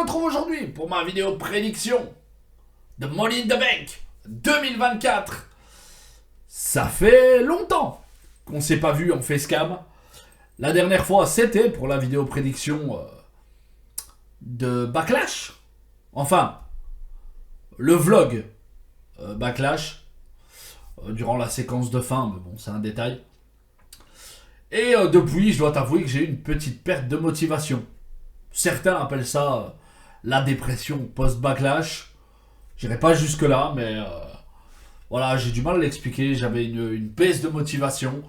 retrouve aujourd'hui pour ma vidéo prédiction de Money in the Bank 2024. Ça fait longtemps qu'on s'est pas vu en facecam. La dernière fois, c'était pour la vidéo prédiction de Backlash. Enfin, le vlog Backlash durant la séquence de fin, mais bon, c'est un détail. Et depuis, je dois t'avouer que j'ai eu une petite perte de motivation. Certains appellent ça la dépression post-backlash. J'irai pas jusque-là, mais voilà, j'ai du mal à l'expliquer. J'avais une baisse de motivation.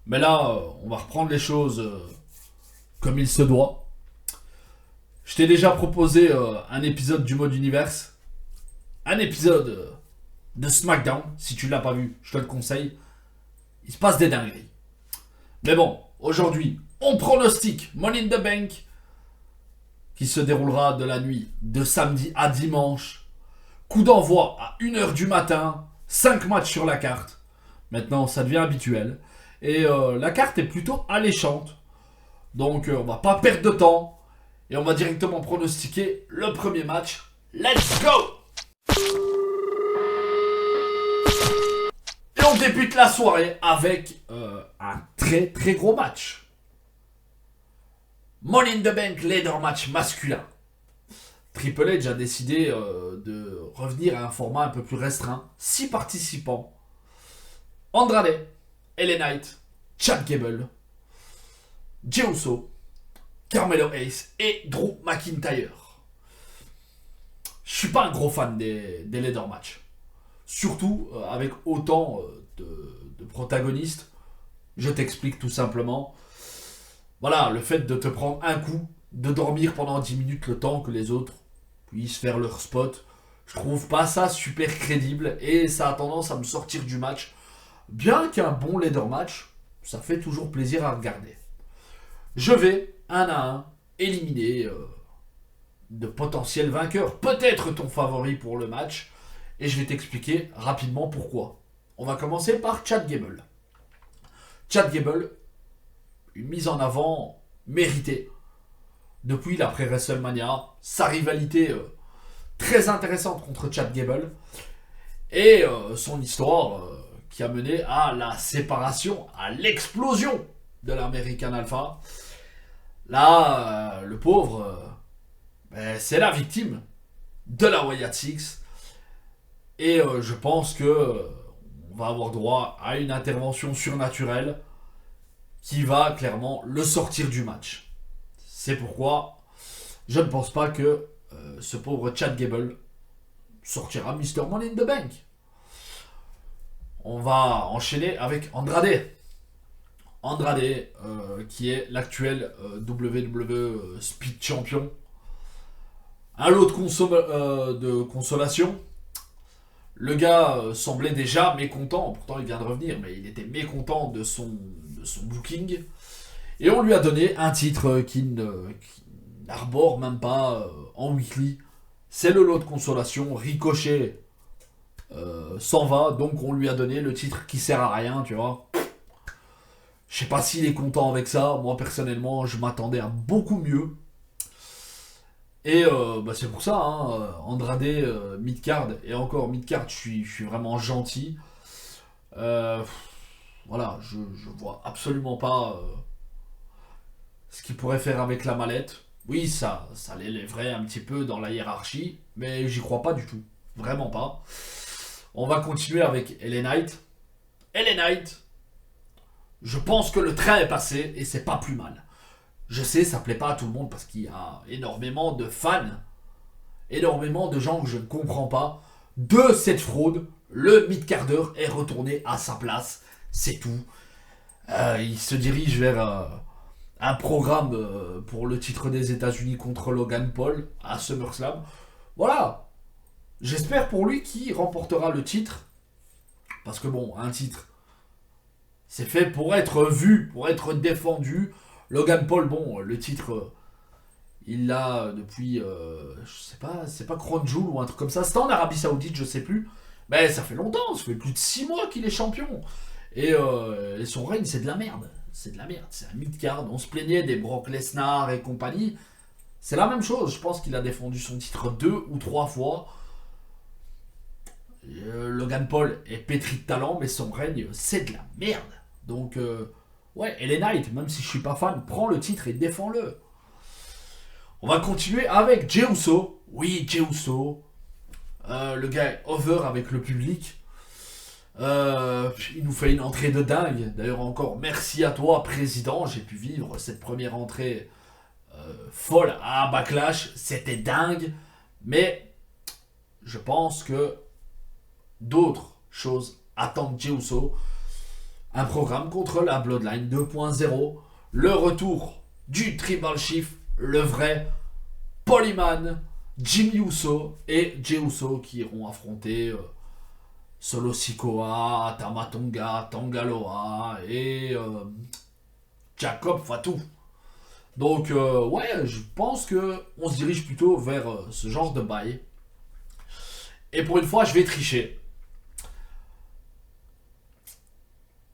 Mais là, on va reprendre les choses comme il se doit. Je t'ai déjà proposé un épisode du mode Universe. Un épisode de SmackDown. Si tu l'as pas vu, je te le conseille. Il se passe des dingueries. Mais bon, aujourd'hui, on pronostique Money in the Bank qui se déroulera de la nuit de samedi à dimanche. Coup d'envoi à 1h du matin. 5 matchs sur la carte. Maintenant, ça devient habituel. Et la carte est plutôt alléchante. Donc, on va pas perdre de temps. Et on va directement pronostiquer le premier match. Let's go! Et on débute la soirée avec un très très gros match. Money in the Bank Ladder Match masculin. Triple H a décidé de revenir à un format un peu plus restreint. 6 participants. Andrade, LA Knight, Chad Gable, Jey Uso, Carmelo Hayes et Drew McIntyre. Je suis pas un gros fan des Ladder Match. Surtout avec autant de protagonistes. Je t'explique tout simplement. Voilà, le fait de te prendre un coup, de dormir pendant 10 minutes le temps que les autres puissent faire leur spot, je trouve pas ça super crédible et ça a tendance à me sortir du match. Bien qu'un bon ladder match, ça fait toujours plaisir à regarder. Je vais, un à un, éliminer de potentiels vainqueurs. Peut-être ton favori pour le match. Et je vais t'expliquer rapidement pourquoi. On va commencer par Chad Gable. Chad Gable, une mise en avant méritée. Depuis l'après-WrestleMania, sa rivalité très intéressante contre Chad Gable. Et son histoire qui a mené à la séparation, à l'explosion de l'American Alpha. Là, le pauvre, c'est la victime de la Wyatt Six. Et je pense que on va avoir droit à une intervention surnaturelle qui va clairement le sortir du match. C'est pourquoi je ne pense pas que ce pauvre Chad Gable sortira Mr. Money in the Bank. On va enchaîner avec Andrade. Andrade, qui est l'actuel WWE Speed Champion. Un lot de consolation. Le gars semblait déjà mécontent, pourtant il vient de revenir, mais il était mécontent de son booking. Et on lui a donné un titre qu'il n'arbore même pas en weekly. C'est le lot de consolation. Ricochet s'en va, donc on lui a donné le titre qui sert à rien, tu vois. Je sais pas s'il est content avec ça. Moi personnellement, je m'attendais à beaucoup mieux. Et c'est pour ça, hein, Andrade, midcard, et encore midcard, je suis vraiment gentil. Voilà, je vois absolument pas ce qu'il pourrait faire avec la mallette. Oui, ça l'élèverait un petit peu dans la hiérarchie, mais j'y crois pas du tout. Vraiment pas. On va continuer avec LA Knight. LA Knight, je pense que le train est passé et c'est pas plus mal. Je sais, ça plaît pas à tout le monde parce qu'il y a énormément de fans, énormément de gens que je ne comprends pas de cette fraude. Le mid-carder est retourné à sa place, c'est tout. Il se dirige vers un programme pour le titre des États-Unis contre Logan Paul à SummerSlam. Voilà. J'espère pour lui qu'il remportera le titre. Parce que bon, un titre, c'est fait pour être vu, pour être défendu. Logan Paul, bon, le titre, il l'a depuis, je sais pas, c'est pas Crown Jewel ou un truc comme ça. C'était en Arabie Saoudite, je sais plus. Mais ça fait longtemps, ça fait plus de 6 mois qu'il est champion. Et son règne, c'est de la merde. C'est de la merde, c'est un mid-card. On se plaignait des Brock Lesnar et compagnie. C'est la même chose. Je pense qu'il a défendu son titre 2 ou 3 fois. Logan Paul est pétri de talent, mais son règne, c'est de la merde. Donc, ouais, LA Knight, même si je suis pas fan, prends le titre et défends-le. On va continuer avec Jey Uso. Oui, Jey Uso. Le gars est over avec le public. Il nous fait une entrée de dingue. D'ailleurs, encore merci à toi, président. J'ai pu vivre cette première entrée folle à Backlash. C'était dingue. Mais je pense que d'autres choses attendent Jey Uso. Un programme contre la Bloodline 2.0. Le retour du Tribal Chief, le vrai Polyman, Jimmy Uso et Jey Uso qui iront affronter Solo Sikoa, Tama Tonga, Tangaloa et Jacob Fatu. Donc ouais, je pense que on se dirige plutôt vers ce genre de bail. Et pour une fois, je vais tricher.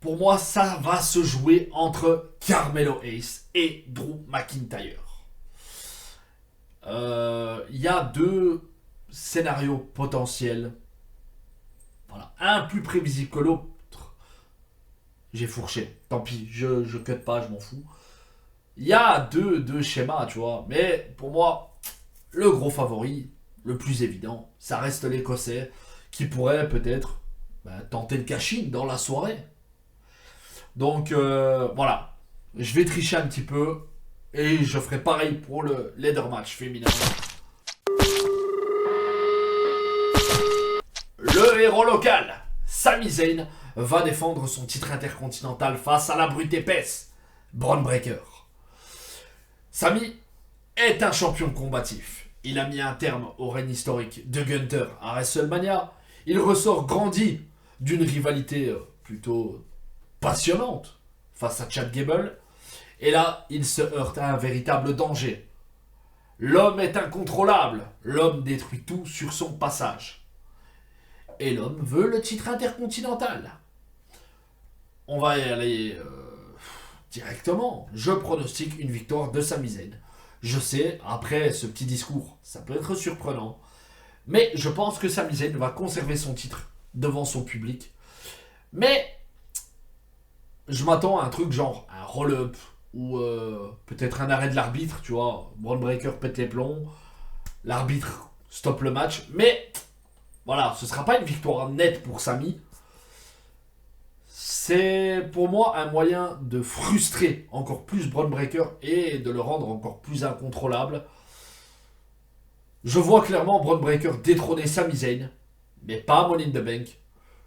Pour moi, ça va se jouer entre Carmelo Hayes et Drew McIntyre. Il y a 2 scénarios potentiels. Voilà. Un plus prévisible que l'autre. J'ai fourché. Tant pis, je cut pas, je m'en fous. Il y a deux schémas, tu vois. Mais pour moi, le gros favori, le plus évident, ça reste l'Écossais qui pourrait peut-être tenter le cash-in dans la soirée. Donc voilà. Je vais tricher un petit peu. Et je ferai pareil pour le leader match féminin. Le héros local, Sami Zayn, va défendre son titre intercontinental face à la brute épaisse, Bron Breakker. Sami est un champion combatif. Il a mis un terme au règne historique de Gunther à WrestleMania. Il ressort grandi d'une rivalité plutôt passionnante face à Chad Gable. Et là, il se heurte à un véritable danger. L'homme est incontrôlable. L'homme détruit tout sur son passage. Et l'homme veut le titre intercontinental. On va y aller directement. Je pronostique une victoire de Sami Zayn. Je sais, après ce petit discours, ça peut être surprenant. Mais je pense que Sami Zayn va conserver son titre devant son public. Mais je m'attends à un truc genre un roll-up ou peut-être un arrêt de l'arbitre, tu vois. Bron Breakker pète les plombs, l'arbitre stoppe le match. Mais voilà, ce ne sera pas une victoire nette pour Sami. C'est pour moi un moyen de frustrer encore plus Bron Breakker et de le rendre encore plus incontrôlable. Je vois clairement Bron Breakker détrôner Sami Zayn, mais pas Money in the Bank.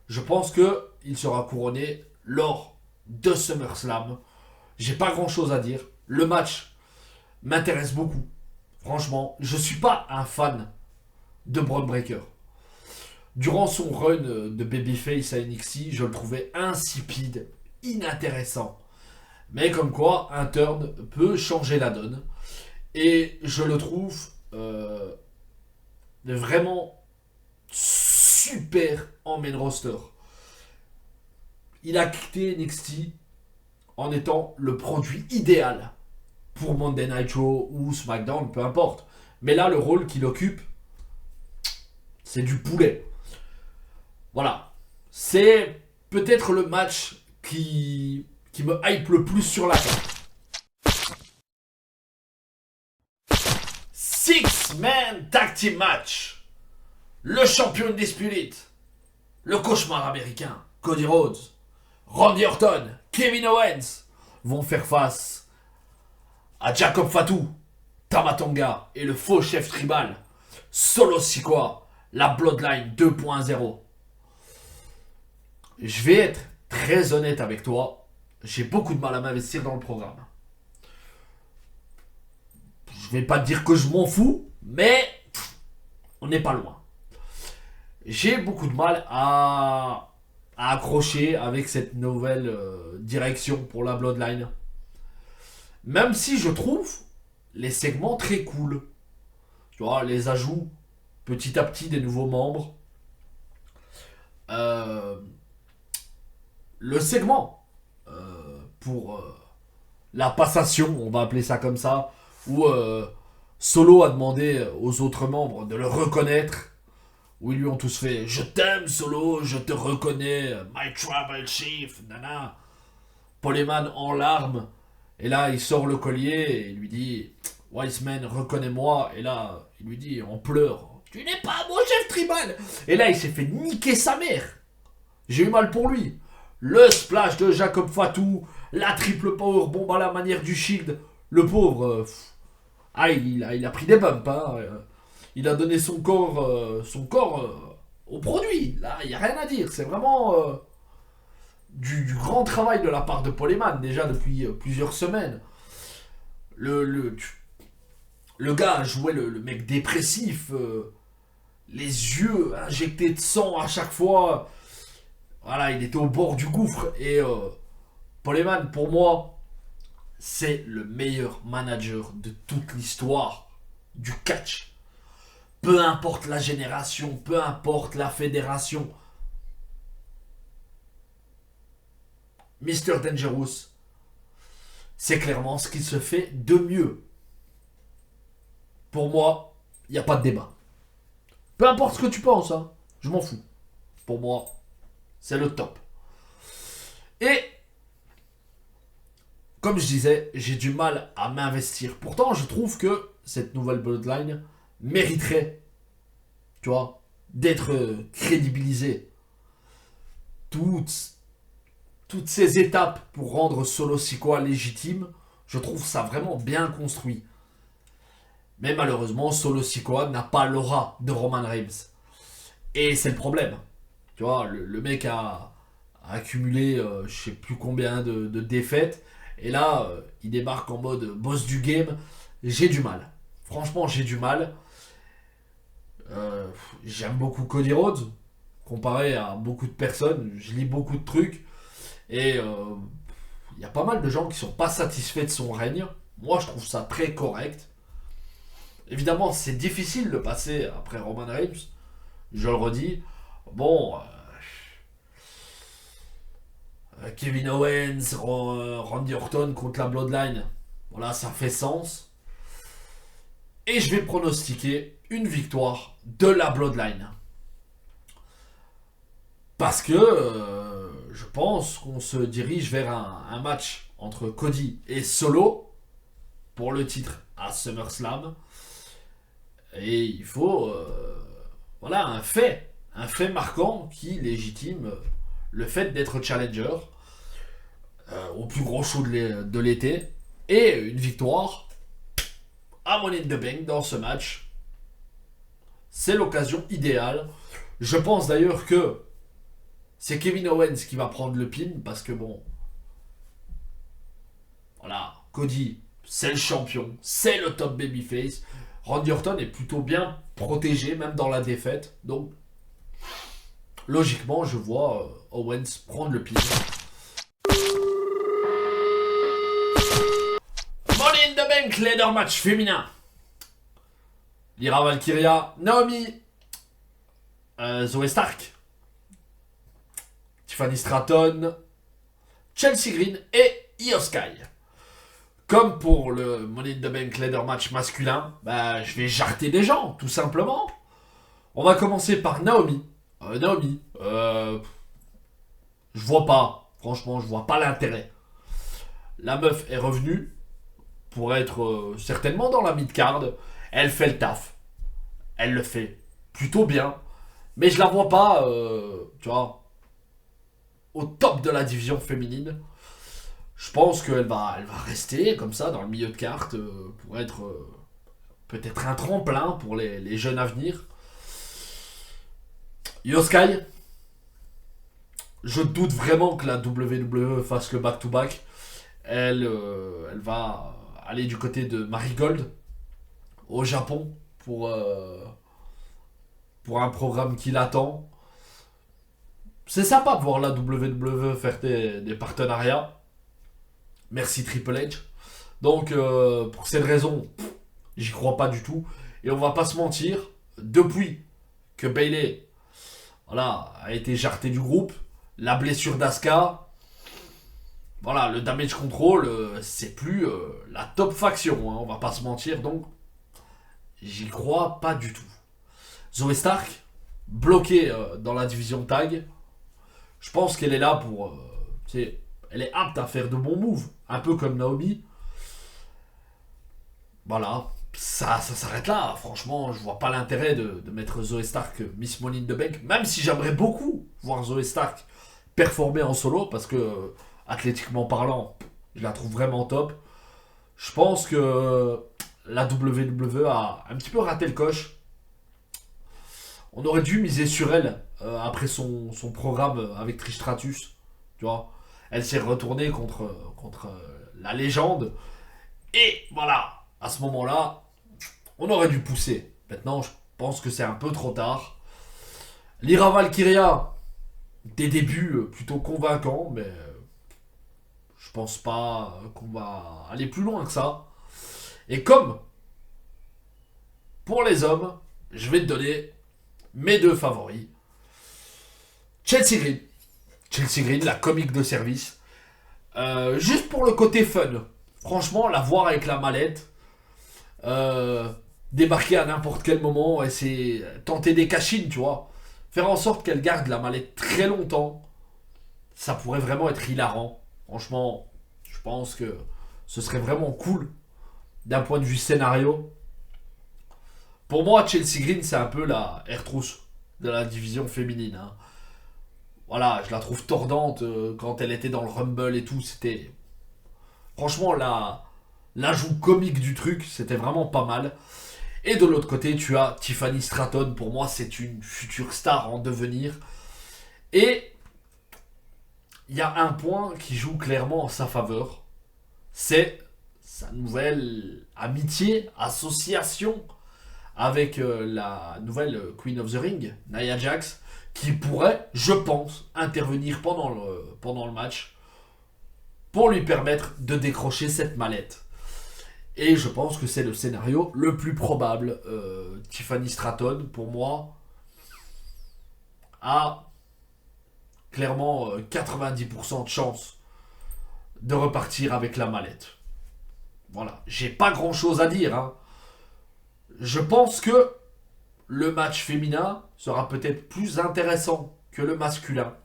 Je pense qu'il sera couronné lors de SummerSlam. J'ai pas grand chose à dire. Le match m'intéresse beaucoup. Franchement, je suis pas un fan de Bron Breakker. Durant son run de babyface à NXT, je le trouvais insipide, inintéressant. Mais comme quoi, un turn peut changer la donne. Et je le trouve vraiment super en main roster. Il a quitté NXT en étant le produit idéal pour Monday Night Raw ou SmackDown, peu importe. Mais là, le rôle qu'il occupe, c'est du poulet. Voilà. C'est peut-être le match qui me hype le plus sur la carte. Six-man tag team match. Le champion Undisputed. Le cauchemar américain. Cody Rhodes. Randy Orton. Kevin Owens vont faire face à Jacob Fatu, Tama Tonga et le faux chef tribal Solo Sikoa, la Bloodline 2.0. Je vais être très honnête avec toi, j'ai beaucoup de mal à m'investir dans le programme. Je vais pas te dire que je m'en fous, mais on n'est pas loin. J'ai beaucoup de mal à accrocher avec cette nouvelle direction pour la Bloodline. Même si je trouve les segments très cool. Tu vois, les ajouts petit à petit des nouveaux membres. Le segment pour la passation, on va appeler ça comme ça, où Solo a demandé aux autres membres de le reconnaître, où ils lui ont tous fait Je t'aime Solo, je te reconnais, my tribal chief, nana. Paul Heyman en larmes, et là il sort le collier et il lui dit Wiseman, reconnais-moi, et là il lui dit en pleurs Tu n'es pas mon chef tribal. Et là il s'est fait niquer sa mère. J'ai eu mal pour lui. Le splash de Jacob Fatou, la triple power bomb à la manière du Shield. Le pauvre, il a pris des bumps. Hein. Il a donné son corps au produit. Là, il n'y a rien à dire. C'est vraiment du grand travail de la part de Paul Heyman, déjà depuis plusieurs semaines. Le gars jouait le mec dépressif, les yeux injectés de sang à chaque fois. Voilà, il était au bord du gouffre. Et Paul Heyman, pour moi, c'est le meilleur manager de toute l'histoire du catch. Peu importe la génération, peu importe la fédération. Mr. Dangerous, c'est clairement ce qui se fait de mieux. Pour moi, il n'y a pas de débat. Peu importe ce que tu penses, hein, je m'en fous. Pour moi, c'est le top. Et, comme je disais, j'ai du mal à m'investir. Pourtant, je trouve que cette nouvelle Bloodline mériterait, tu vois, d'être crédibilisée. Toutes ces étapes pour rendre Solo Sikoa légitime, je trouve ça vraiment bien construit. Mais malheureusement, Solo Sikoa n'a pas l'aura de Roman Reigns. Et c'est le problème. Tu vois, le mec a accumulé je sais plus combien de défaites. Et là, il débarque en mode boss du game. J'ai du mal. Franchement, j'ai du mal. J'aime beaucoup Cody Rhodes. Comparé à beaucoup de personnes. Je lis beaucoup de trucs. Et il y a pas mal de gens qui sont pas satisfaits de son règne. Moi, je trouve ça très correct. Évidemment, c'est difficile de passer après Roman Reigns. Je le redis. Bon, Kevin Owens, Randy Orton contre la Bloodline. Voilà, ça fait sens. Et je vais pronostiquer une victoire de la Bloodline. Parce que je pense qu'on se dirige vers un match entre Cody et Solo pour le titre à SummerSlam. Et il faut voilà un fait marquant qui légitime le fait d'être challenger au plus gros show de l'été et une victoire à Money in the Bank dans ce match. C'est l'occasion idéale. Je pense d'ailleurs que c'est Kevin Owens qui va prendre le pin parce que bon, voilà, Cody, c'est le champion, c'est le top babyface. Randy Orton est plutôt bien protégé, même dans la défaite. Donc, logiquement, je vois Owens prendre le pin. Money in the Bank, leader match féminin. Lyra Valkyria, Naomi, Zoe Stark, Tiffany Stratton, Chelsea Green et Io Sky. Comme pour le Money in the Bank leader match masculin, bah, je vais jarter des gens, tout simplement. On va commencer par Naomi. Je vois pas. Franchement, je vois pas l'intérêt. La meuf est revenue pour être certainement dans la mid-card. Elle fait le taf. Elle le fait plutôt bien. Mais je la vois pas, tu vois, au top de la division féminine. Je pense qu'elle va rester comme ça dans le milieu de carte pour être peut-être un tremplin pour les jeunes à venir. Io Sky, je doute vraiment que la WWE fasse le back-to-back. Elle va aller du côté de Marigold au Japon pour un programme qui l'attend. C'est sympa de voir la WWE faire des partenariats. Merci Triple H. Donc, pour cette raison, j'y crois pas du tout. Et on va pas se mentir, depuis que Bayley a été jarté du groupe, la blessure d'Asuka, voilà, le damage control, c'est plus la top faction, hein, on va pas se mentir. Donc, j'y crois pas du tout. Zoé Stark, bloquée dans la division tag, je pense qu'elle est là pour... elle est apte à faire de bons moves, un peu comme Naomi. Voilà, ça s'arrête là. Franchement, je vois pas l'intérêt de mettre Zoé Stark Miss Money in the Bank, même si j'aimerais beaucoup voir Zoé Stark performer en solo, parce que, athlétiquement parlant, je la trouve vraiment top. Je pense que la WWE a un petit peu raté le coche. On aurait dû miser sur elle après son programme avec Trish Stratus. Tu vois, elle s'est retournée contre la légende. Et voilà, à ce moment-là, on aurait dû pousser. Maintenant, je pense que c'est un peu trop tard. Lyra Valkyria, des débuts plutôt convaincants, mais je pense pas qu'on va aller plus loin que ça. Et comme pour les hommes, je vais te donner mes deux favoris. Chelsea Green. Chelsea Green, la comique de service. Juste pour le côté fun. Franchement, la voir avec la mallette, débarquer à n'importe quel moment, et c'est tenter des cachines, tu vois. Faire en sorte qu'elle garde la mallette très longtemps, ça pourrait vraiment être hilarant. Franchement, je pense que ce serait vraiment cool d'un point de vue scénario. Pour moi, Chelsea Green, c'est un peu la Air-Trousse de la division féminine. Hein. Voilà, je la trouve tordante quand elle était dans le Rumble et tout. C'était. Franchement, l'ajout comique du truc, c'était vraiment pas mal. Et de l'autre côté, tu as Tiffany Stratton. Pour moi, c'est une future star en devenir. Et il y a un point qui joue clairement en sa faveur. C'est sa nouvelle amitié, association avec la nouvelle Queen of the Ring, Nia Jax, qui pourrait, je pense, intervenir pendant le match pour lui permettre de décrocher cette mallette. Et je pense que c'est le scénario le plus probable. Tiffany Stratton, pour moi, a clairement 90% de chance de repartir avec la mallette. Voilà, j'ai pas grand chose à dire. Hein. Je pense que le match féminin sera peut-être plus intéressant que le masculin.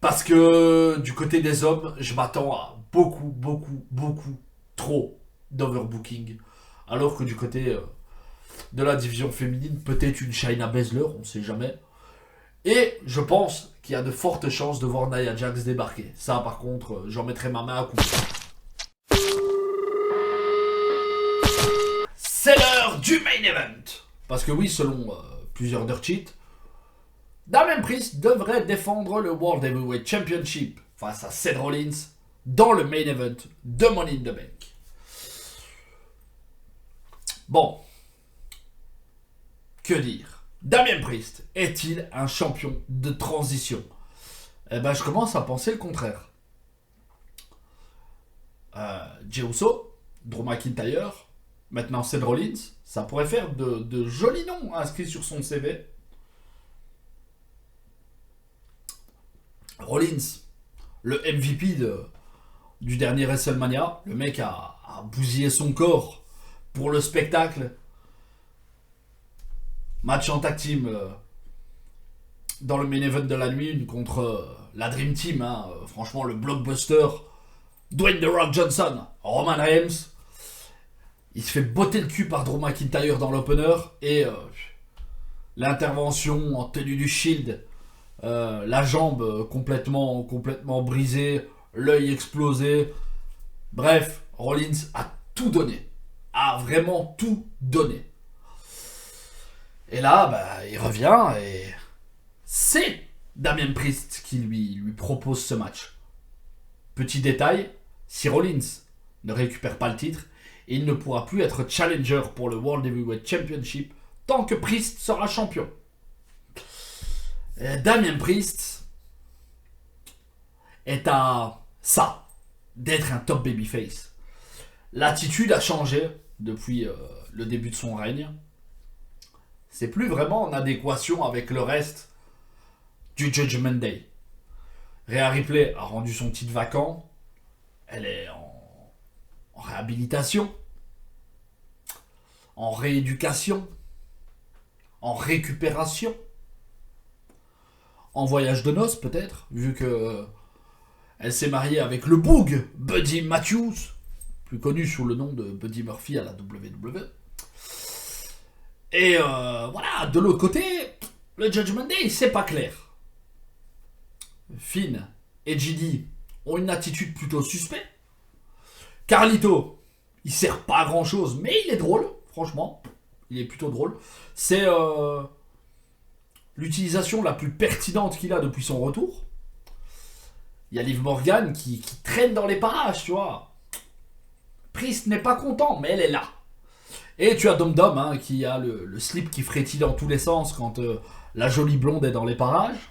Parce que du côté des hommes, je m'attends à beaucoup trop d'overbooking. Alors que du côté de la division féminine, peut-être une Shayna Baszler, on ne sait jamais. Et je pense qu'il y a de fortes chances de voir Nia Jax débarquer. Ça, par contre, j'en mettrai ma main à couper. C'est l'heure du main event. Parce que oui, selon plusieurs dirt sheets, Damian Priest devrait défendre le World Heavyweight Championship face à Seth Rollins dans le main event de Money in the Bank. Bon, que dire? Damian Priest est-il un champion de transition? Eh ben, je commence à penser le contraire. Jey Uso, Drew McIntyre, maintenant Seth Rollins, ça pourrait faire de jolis noms inscrits sur son CV. Rollins, le MVP du dernier WrestleMania, le mec a bousillé son corps pour le spectacle. Match en tag team dans le main event de la nuit contre la Dream Team. Hein, franchement, le blockbuster. Dwayne The Rock Johnson, Roman Reigns. Il se fait botter le cul par Drew McIntyre dans l'opener. Et l'intervention en tenue du Shield. La jambe complètement brisée. L'œil explosé. Bref, Rollins a tout donné. A vraiment tout donné. Et là, bah, il revient et c'est Damian Priest qui lui propose ce match. Petit détail, si Rollins ne récupère pas le titre, il ne pourra plus être challenger pour le World Heavyweight Championship tant que Priest sera champion. Et Damian Priest est à ça, d'être un top babyface. L'attitude a changé depuis le début de son règne. C'est plus vraiment en adéquation avec le reste du Judgment Day. Rhea Ripley a rendu son titre vacant. Elle est en réhabilitation. en rééducation, en récupération, en voyage de noces peut-être, vu que elle s'est mariée avec le Boog, Buddy Matthews, plus connu sous le nom de Buddy Murphy à la WWE. Et voilà, de l'autre côté, le Judgment Day, c'est pas clair. Finn et JD ont une attitude plutôt suspecte. Carlito, il sert pas à grand chose, mais il est drôle, franchement. Il est plutôt drôle. C'est l'utilisation la plus pertinente qu'il a depuis son retour. Il y a Liv Morgan qui traîne dans les parages, tu vois. Priest n'est pas content, mais elle est là. Et tu as Dom Dom hein, qui a le slip qui frétille dans tous les sens quand la jolie blonde est dans les parages.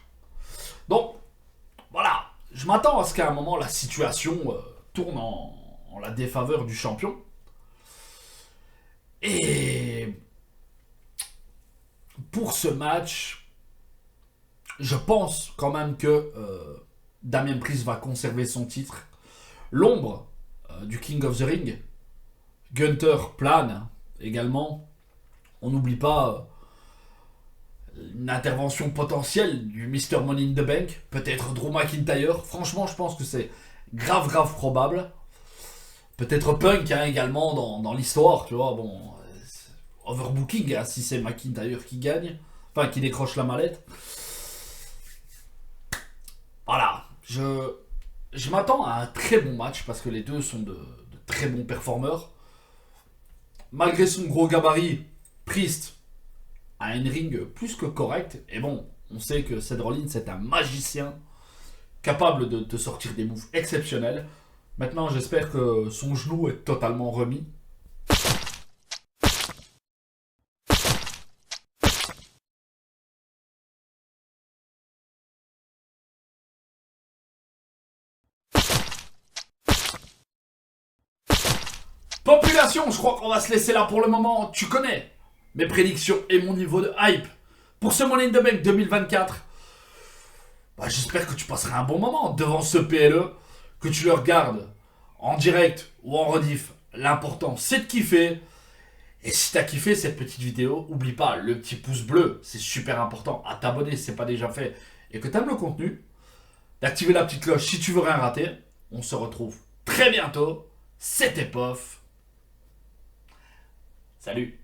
Donc, voilà. Je m'attends à ce qu'à un moment, la situation tourne en la défaveur du champion. Et pour ce match, je pense quand même que Damien Priest va conserver son titre. L'ombre du King of the Ring, Gunther plane également. On n'oublie pas une intervention potentielle du Mr. Money in the Bank, peut-être Drew McIntyre. Franchement, je pense que c'est grave probable. Peut-être Punk hein, également dans l'histoire, tu vois. Bon, overbooking hein, si c'est McIntyre qui gagne, enfin qui décroche la mallette. Voilà, je m'attends à un très bon match parce que les deux sont de très bons performeurs. Malgré son gros gabarit, Priest a un ring plus que correct. Et bon, on sait que Seth Rollins est un magicien capable de te sortir des moves exceptionnels. Maintenant, j'espère que son genou est totalement remis. Population, je crois qu'on va se laisser là pour le moment. Tu connais mes prédictions et mon niveau de hype pour ce Money in the Bank 2024. Bah, j'espère que tu passeras un bon moment devant ce PLE, que tu le regardes en direct ou en rediff. L'important, c'est de kiffer. Et si t'as kiffé cette petite vidéo, oublie pas le petit pouce bleu, c'est super important. À t'abonner si c'est pas déjà fait et que t'aimes le contenu. D'activer la petite cloche si tu veux rien rater. On se retrouve très bientôt. C'était Pof. Salut.